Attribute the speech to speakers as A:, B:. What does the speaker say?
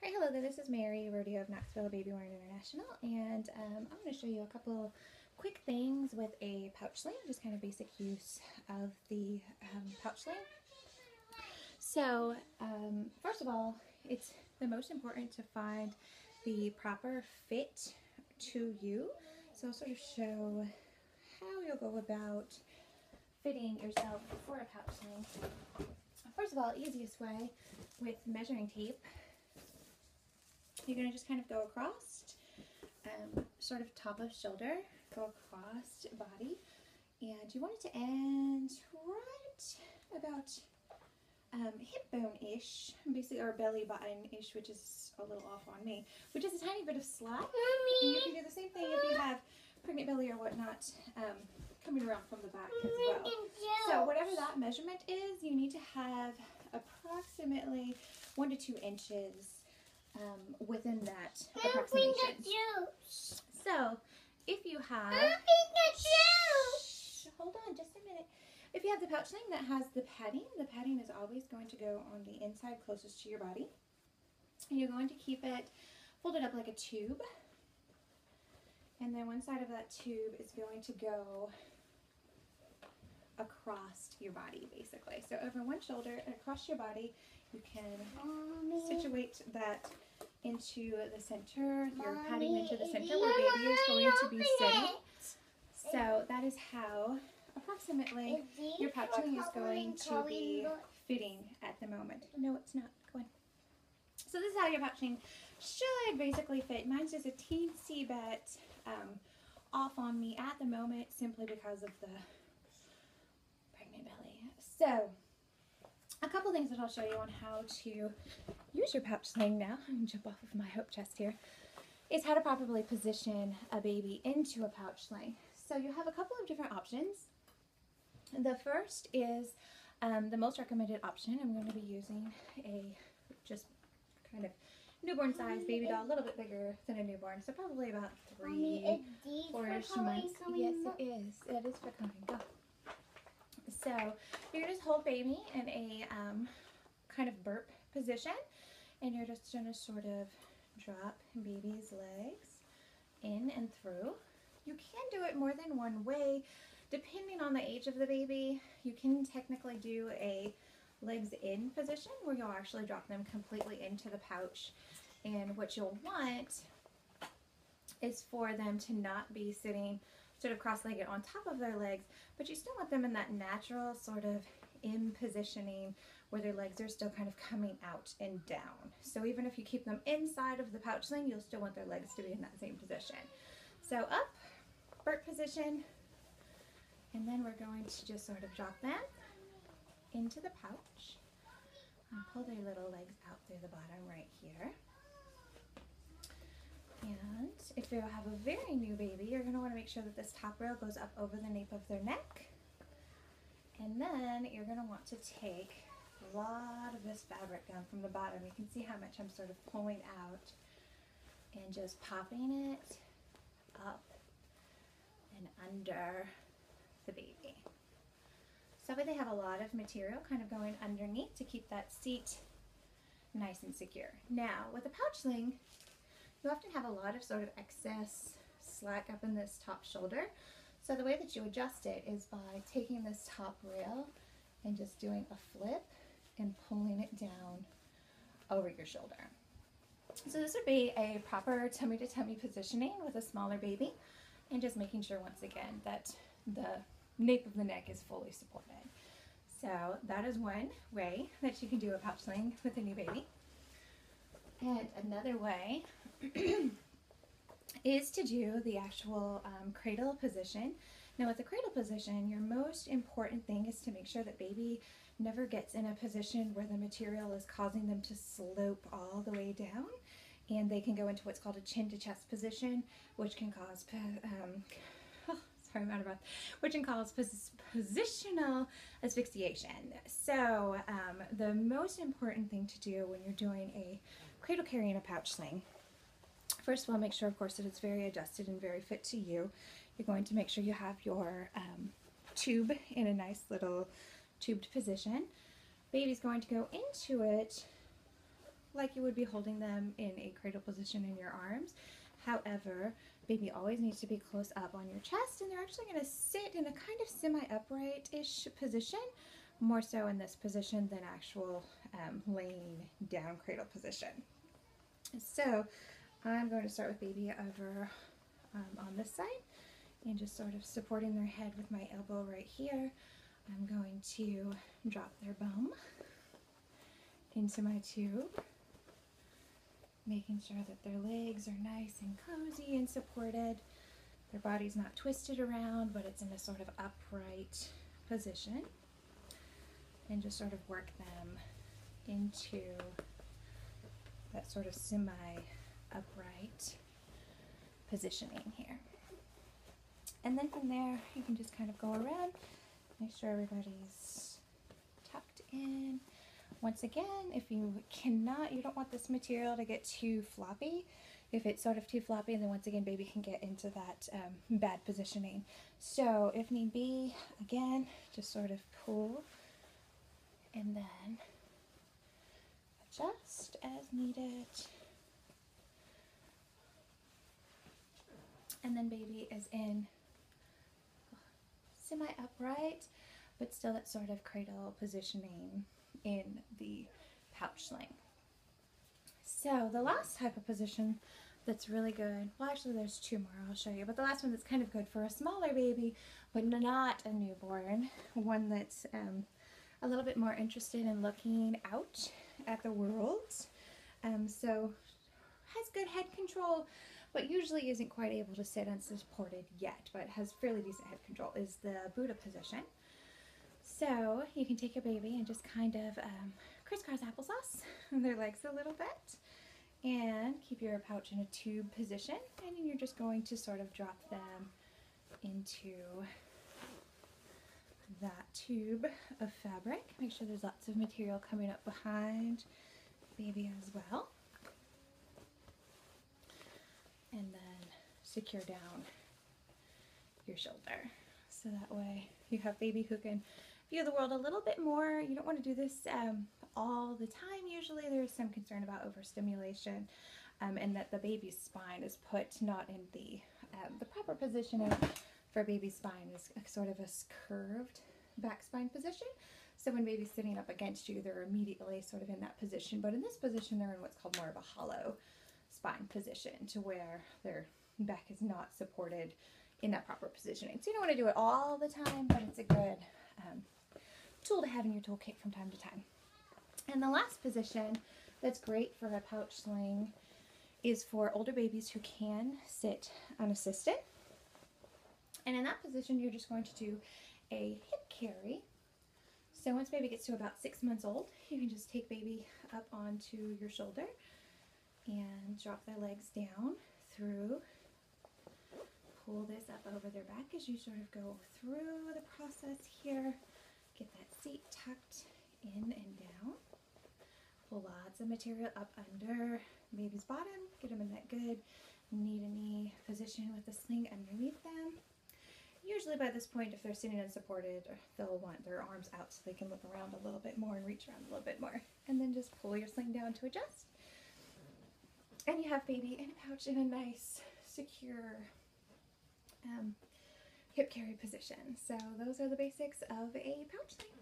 A: Alright, hello there, this is Mary, Rodeo of Knoxville, Babywearers International, and I'm going to show you a couple quick things with a pouch sling, just kind of basic use of the pouch sling. So, first of all, it's the most important to find the proper fit to you. So I'll sort of show how you'll go about fitting yourself for a pouch sling. First of all, easiest way with measuring tape, you're going to just kind of go across, sort of top of shoulder, go across body, and you want it to end right about hip bone-ish, basically, or belly button-ish, which is a little off on me, which is a tiny bit of slack. Mommy. And you can do the same thing if you have pregnant belly or whatnot coming around from the back as well. So whatever that measurement is, you need to have approximately 1 to 2 inches within that approximation. So if you have, hold on just a minute. If you have the pouch sling that has the padding is always going to go on the inside closest to your body. And you're going to keep it folded up like a tube. And then one side of that tube is going to go across your body, basically. So over one shoulder and across your body, you can situate that into the center, your padding into the center where baby is going to be sitting. So that is how approximately your pouch sling is going to be fitting at the moment. No, it's not. Go on. So this is how your pouch sling should basically fit. Mine's just a teensy bit off on me at the moment simply because of the pregnant belly. So a couple things that I'll show you on how to use your pouch sling now, and jump off of my hope chest here, is how to properly position a baby into a pouch sling. So you have a couple of different options. The first is the most recommended option. I'm going to be using a just kind of newborn size baby doll, a little bit bigger than a newborn, so probably about 3-4-ish months. Yes, it is. It is for coming. Go. So you're going to just hold baby in a kind of burp position, and you're just going to sort of drop baby's legs in and through. You can do it more than one way. Depending on the age of the baby, you can technically do a legs in position where you'll actually drop them completely into the pouch. And what you'll want is for them to not be sitting sort of cross-legged on top of their legs, but you still want them in that natural sort of in positioning where their legs are still kind of coming out and down. So even if you keep them inside of the pouch sling, you'll still want their legs to be in that same position. So up, burp position, and then we're going to just sort of drop them into the pouch and pull their little legs out through the bottom right here. And if you have a very new baby, you're going to want to make sure that this top rail goes up over the nape of their neck. And then you're going to want to take a lot of this fabric down from the bottom. You can see how much I'm sort of pulling out and just popping it up and under the baby. So they have a lot of material kind of going underneath to keep that seat nice and secure. Now, with a pouch sling, you often have a lot of sort of excess slack up in this top shoulder. So the way that you adjust it is by taking this top rail and just doing a flip and pulling it down over your shoulder. So this would be a proper tummy to tummy positioning with a smaller baby, and just making sure once again that the nape of the neck is fully supported. So that is one way that you can do a pouch sling with a new baby. And another way is to do the actual cradle position. Now with the cradle position, your most important thing is to make sure that baby never gets in a position where the material is causing them to slope all the way down, and they can go into what's called a chin to chest position, which can cause positional asphyxiation. So the most important thing to do when you're doing a cradle carry in a pouch sling, first of all, make sure, of course, that it's very adjusted and very fit to you. You're going to make sure you have your tube in a nice little tubed position. Baby's going to go into it like you would be holding them in a cradle position in your arms. However, baby always needs to be close up on your chest, and they're actually going to sit in a kind of semi-upright-ish position, more so in this position than actual laying down cradle position. So I'm going to start with baby over on this side and just sort of supporting their head with my elbow right here. I'm going to drop their bum into my tube, making sure that their legs are nice and cozy and supported. Their body's not twisted around, but it's in a sort of upright position. And just sort of work them into that sort of semi-upright positioning here. And then from there, you can just kind of go around, make sure everybody's tucked in. Once again, if you don't want this material to get too floppy. If it's sort of too floppy, then once again, baby can get into that bad positioning. So if need be, again, just sort of pull and then adjust as needed. And then baby is in semi-upright, but still that sort of cradle positioning in the pouch sling. So the last type of position that's really good, well actually there's two more I'll show you, but the last one that's kind of good for a smaller baby, but not a newborn, one that's a little bit more interested in looking out at the world, so has good head control, but usually isn't quite able to sit unsupported yet, but has fairly decent head control, is the Buddha position. So you can take your baby and just kind of crisscross applesauce their legs a little bit and keep your pouch in a tube position, and then you're just going to sort of drop them into that tube of fabric. Make sure there's lots of material coming up behind baby as well. And then secure down your shoulder. So that way you have baby who can view the world a little bit more. You don't want to do this all the time. Usually there's some concern about overstimulation and that the baby's spine is put not in the proper positioning for baby's spine is sort of a curved back spine position. So when baby's sitting up against you, they're immediately sort of in that position. But in this position, they're in what's called more of a hollow spine position, to where their back is not supported in that proper positioning. So you don't want to do it all the time, but it's a good tool to have in your toolkit from time to time. And the last position that's great for a pouch sling is for older babies who can sit unassisted. And in that position, you're just going to do a hip carry. So once baby gets to about 6 months old, you can just take baby up onto your shoulder and drop their legs down through. Pull this up over their back as you sort of go through the process here. Get that seat tucked in and down. Pull lots of material up under baby's bottom. Get them in that good knee-to-knee position with the sling underneath them. Usually by this point, if they're sitting unsupported, they'll want their arms out so they can look around a little bit more and reach around a little bit more. And then just pull your sling down to adjust. And you have baby in a pouch in a nice, secure hip carry position. So those are the basics of a pouch sling.